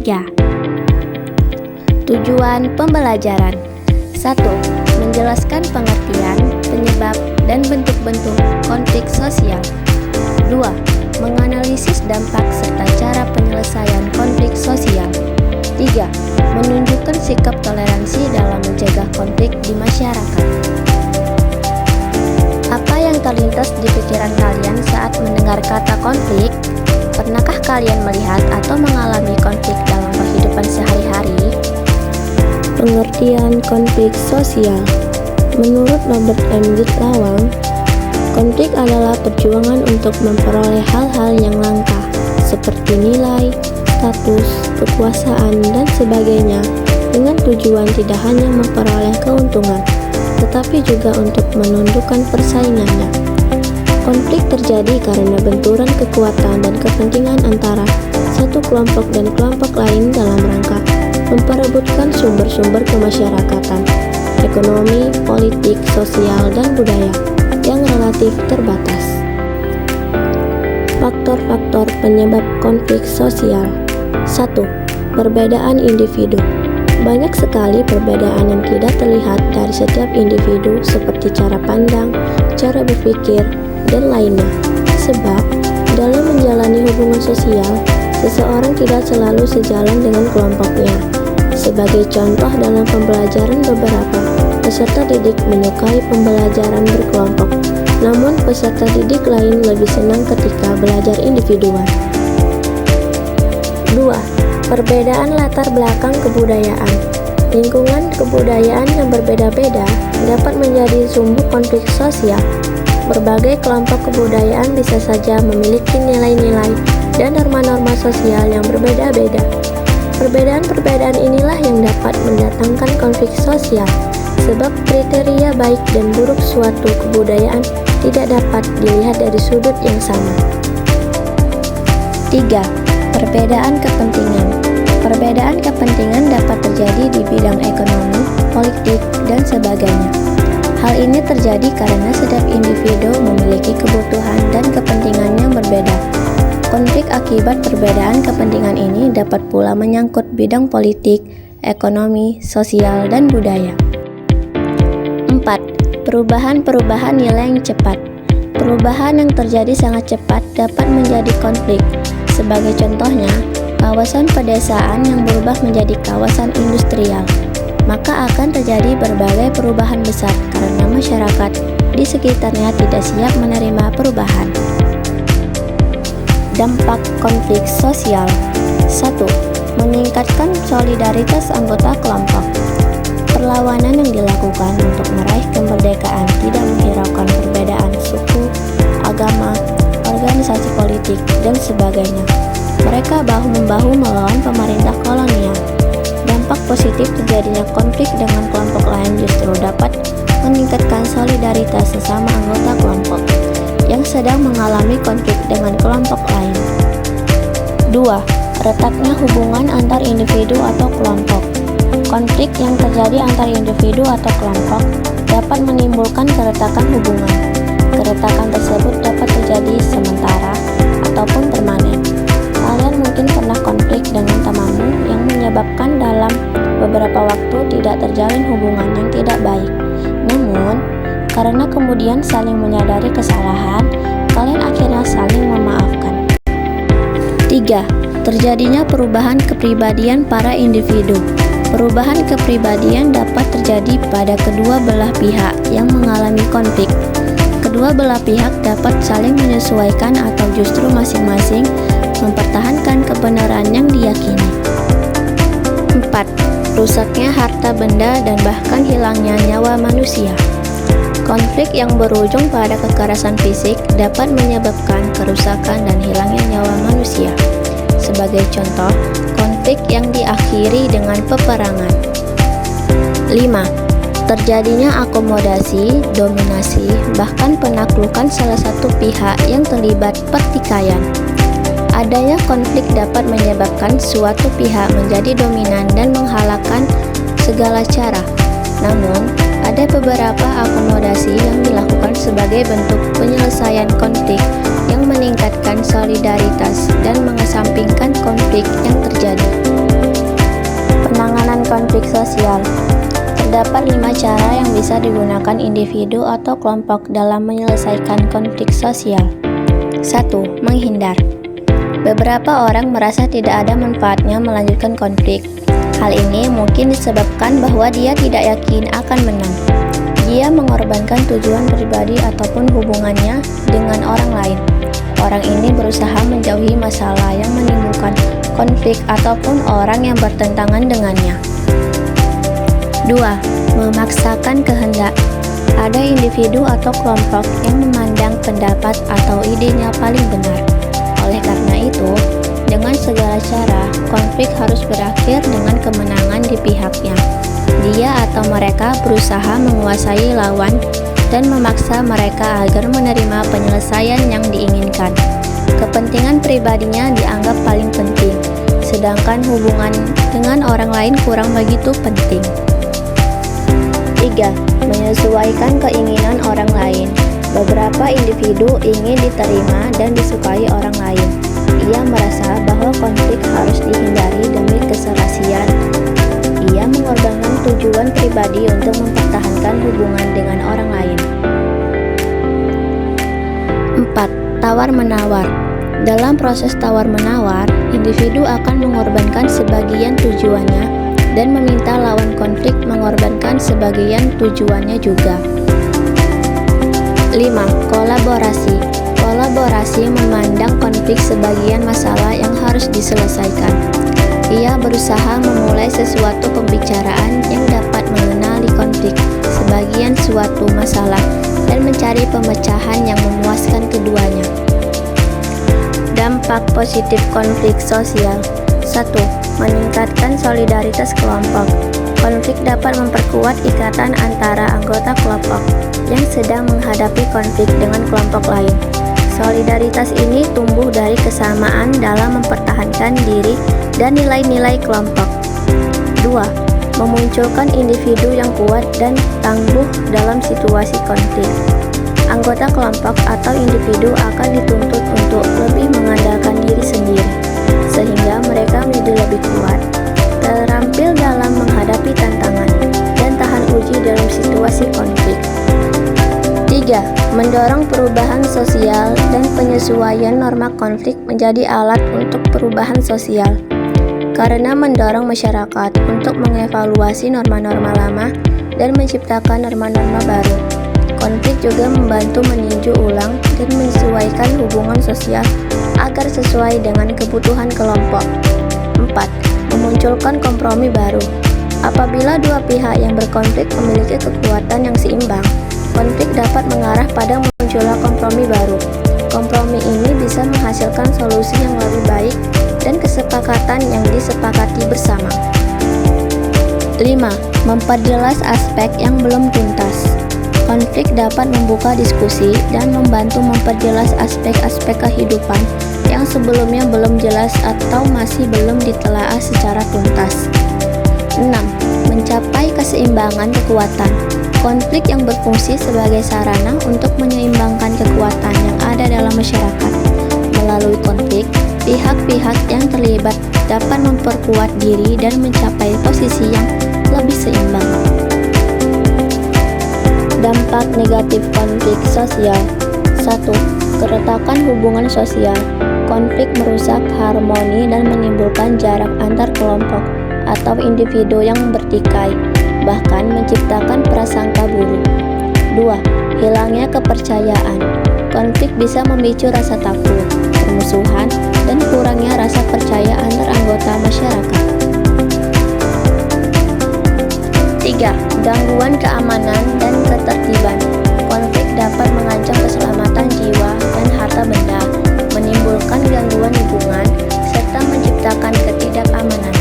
3. Tujuan pembelajaran. 1. Menjelaskan pengertian, penyebab, dan bentuk-bentuk konflik sosial. 2. Menganalisis dampak serta cara penyelesaian konflik sosial. 3. Menunjukkan sikap toleransi dalam mencegah konflik di masyarakat. Apa yang terlintas di pikiran kalian saat mendengar kata konflik? Pernahkah kalian melihat atau mengalami konflik dalam kehidupan sehari-hari? Pengertian konflik sosial. Menurut Robert M. Lawang, konflik adalah perjuangan untuk memperoleh hal-hal yang langka, seperti nilai, status, kekuasaan, dan sebagainya, dengan tujuan tidak hanya memperoleh keuntungan, tetapi juga untuk menundukkan persaingannya. Konflik terjadi karena benturan kekuatan dan kepentingan antara satu kelompok dan kelompok lain dalam rangka memperebutkan sumber-sumber kemasyarakatan, ekonomi, politik, sosial, dan budaya yang relatif terbatas. Faktor-faktor penyebab konflik sosial. 1. Perbedaan individu. Banyak sekali perbedaan yang tidak terlihat dari setiap individu seperti cara pandang, cara berpikir, dan lainnya. Sebab, dalam menjalani hubungan sosial, seseorang tidak selalu sejalan dengan kelompoknya. Sebagai contoh dalam pembelajaran beberapa peserta didik menyukai pembelajaran berkelompok, namun peserta didik lain lebih senang ketika belajar individual. 2. Perbedaan latar belakang kebudayaan. Lingkungan kebudayaan yang berbeda-beda dapat menjadi sumber konflik sosial. Berbagai kelompok kebudayaan bisa saja memiliki nilai-nilai dan norma-norma sosial yang berbeda-beda. Perbedaan-perbedaan inilah yang dapat mendatangkan konflik sosial, sebab kriteria baik dan buruk suatu kebudayaan tidak dapat dilihat dari sudut yang sama. 3. Perbedaan kepentingan. Perbedaan kepentingan dapat terjadi di bidang ekonomi, politik, dan sebagainya. Hal ini terjadi karena setiap individu memiliki kebutuhan dan kepentingan yang berbeda. Konflik akibat perbedaan kepentingan ini dapat pula menyangkut bidang politik, ekonomi, sosial, dan budaya. 4. Perubahan-perubahan nilai yang cepat. Perubahan yang terjadi sangat cepat dapat menjadi konflik. Sebagai contohnya, kawasan pedesaan yang berubah menjadi kawasan industrial, maka akan terjadi berbagai perubahan besar karena masyarakat di sekitarnya tidak siap menerima perubahan. Dampak konflik sosial. 1. Meningkatkan solidaritas anggota kelompok. Perlawanan yang dilakukan untuk meraih kemerdekaan tidak menghiraukan perbedaan suku, agama, organisasi politik, dan sebagainya. Mereka bahu-membahu melawan pemerintah kolonial. Dampak positif terjadinya konflik dengan kelompok lain justru dapat meningkatkan solidaritas sesama anggota kelompok yang sedang mengalami konflik dengan kelompok lain. 2. Retaknya hubungan antar individu atau kelompok. Konflik yang terjadi antar individu atau kelompok dapat menimbulkan keretakan hubungan. Keretakan tersebut dapat terjadi sementara ataupun permanen. Kalian mungkin pernah konflik dengan temanmu yang menyebabkan dalam beberapa waktu tidak terjalin hubungan yang tidak baik. Namun, karena kemudian saling menyadari kesalahan, kalian akhirnya saling memaafkan. 3. Terjadinya perubahan kepribadian para individu. Perubahan kepribadian dapat terjadi pada kedua belah pihak yang mengalami konflik. Kedua belah pihak dapat saling menyesuaikan atau justru masing-masing mempertahankan kebenaran yang diyakini. 4. Rusaknya harta benda dan bahkan hilangnya nyawa manusia. Konflik yang berujung pada kekerasan fisik dapat menyebabkan kerusakan dan hilangnya nyawa manusia. Sebagai contoh, konflik yang diakhiri dengan peperangan. 5. Terjadinya akomodasi, dominasi, bahkan penaklukan salah satu pihak yang terlibat pertikaian. Adanya konflik dapat menyebabkan suatu pihak menjadi dominan dan menghalalkan segala cara. Namun, ada beberapa akomodasi yang dilakukan sebagai bentuk penyelesaian konflik yang meningkatkan solidaritas dan mengesampingkan konflik yang terjadi. konflik sosial. Terdapat 5 cara yang bisa digunakan individu atau kelompok dalam menyelesaikan konflik sosial. 1. Menghindar. Beberapa orang merasa tidak ada manfaatnya melanjutkan konflik. Hal ini mungkin disebabkan bahwa dia tidak yakin akan menang. Dia mengorbankan tujuan pribadi ataupun hubungannya dengan orang lain. Orang ini berusaha menjauhi masalah yang menimbulkan konflik ataupun orang yang bertentangan dengannya. 2. Memaksakan kehendak. Ada individu atau kelompok yang memandang pendapat atau idenya paling benar. Oleh karena itu, dengan segala cara, konflik harus berakhir dengan kemenangan di pihaknya. Dia atau mereka berusaha menguasai lawan dan memaksa mereka agar menerima penyelesaian yang diinginkan. Kepentingan pribadinya dianggap paling penting, sedangkan hubungan dengan orang lain kurang begitu penting. 3. Menyesuaikan keinginan orang lain. Beberapa individu ingin diterima dan disukai orang lain. Ia merasa bahwa konflik harus dihindari demi keserasian. Ia mengorbankan tujuan pribadi untuk mempertahankan hubungan dengan orang lain. 4. Tawar-menawar. Dalam proses tawar-menawar, individu akan mengorbankan sebagian tujuannya dan meminta lawan konflik mengorbankan sebagian tujuannya juga. 5. Kolaborasi. Kolaborasi memandang konflik sebagian masalah yang harus diselesaikan. Ia berusaha memulai sesuatu pembicaraan yang dapat mengenali konflik sebagian suatu masalah dan mencari pemecahan yang memuaskan keduanya. Dampak positif konflik sosial. 1. Meningkatkan solidaritas kelompok. Konflik dapat memperkuat ikatan antara anggota kelompok yang sedang menghadapi konflik dengan kelompok lain. Solidaritas ini tumbuh dari kesamaan dalam mempertahankan diri dan nilai-nilai kelompok. 2. Memunculkan individu yang kuat dan tangguh dalam situasi konflik. Anggota kelompok atau individu akan dituntut untuk lebih mengandalkan diri sendiri, sehingga mereka menjadi lebih kuat, terampil dalam menghadapi tantangan, dan tahan uji dalam situasi konflik. 3. Mendorong perubahan sosial dan penyesuaian norma konflik menjadi alat untuk perubahan sosial. Karena mendorong masyarakat untuk mengevaluasi norma-norma lama dan menciptakan norma-norma baru. Konflik juga membantu meninjau ulang dan menyesuaikan hubungan sosial agar sesuai dengan kebutuhan kelompok. 4. Memunculkan kompromi baru. Apabila dua pihak yang berkonflik memiliki kekuatan yang seimbang, konflik dapat mengarah pada munculnya kompromi baru. Kompromi ini bisa menghasilkan solusi yang lebih baik dan kesepakatan yang disepakati bersama. 5. Memperjelas aspek yang belum tuntas. Konflik dapat membuka diskusi dan membantu memperjelas aspek-aspek kehidupan yang sebelumnya belum jelas atau masih belum ditelaah secara tuntas. 6. Mencapai keseimbangan kekuatan. Konflik yang berfungsi sebagai sarana untuk menyeimbangkan kekuatan yang ada dalam masyarakat. Melalui konflik, pihak-pihak yang terlibat dapat memperkuat diri dan mencapai posisi yang lebih seimbang. Dampak negatif konflik sosial. 1. Keretakan hubungan sosial. Konflik merusak harmoni dan menimbulkan jarak antar kelompok atau individu yang bertikai, bahkan menciptakan prasangka buruk. 2. Hilangnya kepercayaan. Konflik bisa memicu rasa takut, permusuhan, dan kurangnya rasa percaya antar anggota masyarakat. 3. Gangguan keamanan dan ketertiban. Konflik dapat mengancam keselamatan jiwa dan harta benda, menimbulkan gangguan lingkungan, serta menciptakan ketidakamanan.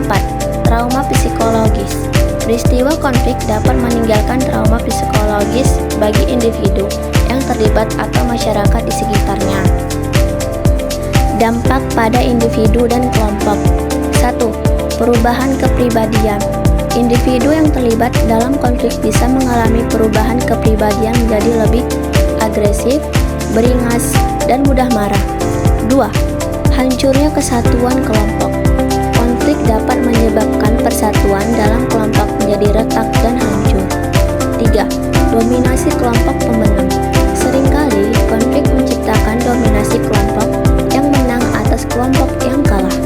4. Trauma psikologis. Peristiwa konflik dapat meninggalkan trauma psikologis bagi individu yang terlibat atau masyarakat di sekitarnya. Dampak pada individu dan kelompok. 1. Perubahan kepribadian. Individu yang terlibat dalam konflik bisa mengalami perubahan kepribadian menjadi lebih agresif, beringas, dan mudah marah. 2. Hancurnya kesatuan kelompok. Konflik dapat menyebabkan persatuan dominasi kelompok pemenang. Seringkali konflik menciptakan dominasi kelompok yang menang atas kelompok yang kalah.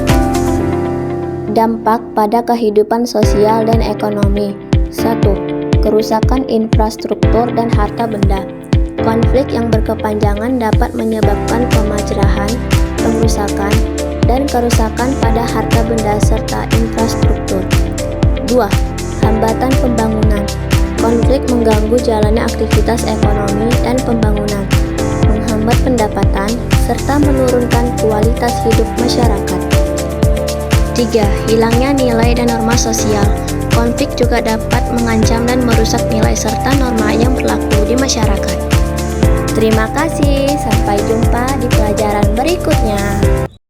Dampak pada kehidupan sosial dan ekonomi. 1. Kerusakan infrastruktur dan harta benda. Konflik yang berkepanjangan dapat menyebabkan pemajrahan, pengrusakan, dan kerusakan pada harta benda serta infrastruktur. 2. Hambatan pembangunan. Konflik mengganggu jalannya aktivitas ekonomi dan pembangunan, menghambat pendapatan, serta menurunkan kualitas hidup masyarakat. 3. Hilangnya nilai dan norma sosial. Konflik juga dapat mengancam dan merusak nilai serta norma yang berlaku di masyarakat. Terima kasih, sampai jumpa di pelajaran berikutnya.